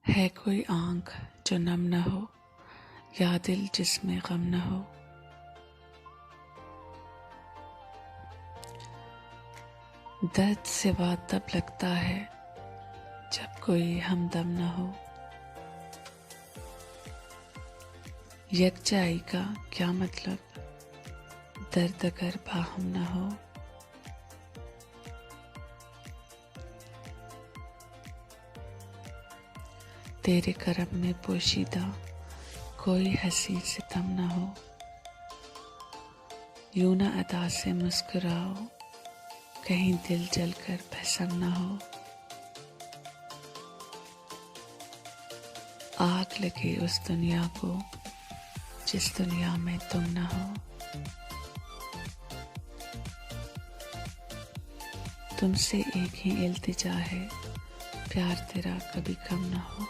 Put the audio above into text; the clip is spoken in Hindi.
है कोई आँख जो नम न हो, या दिल जिसमें गम न हो। दर्द सिवा तब लगता है जब कोई हमदम न हो। यकजाई का क्या मतलब, दर्द अगर बाहम न हो। तेरे करम में पोशीदा कोई हंसी सितम न हो। यूं न अदा से मुस्कुराओ, कहीं दिल जलकर भस्म न हो। आग लगे उस दुनिया को जिस दुनिया में तुम न हो। तुमसे एक ही इल्तिजा है, प्यार तेरा कभी कम न हो।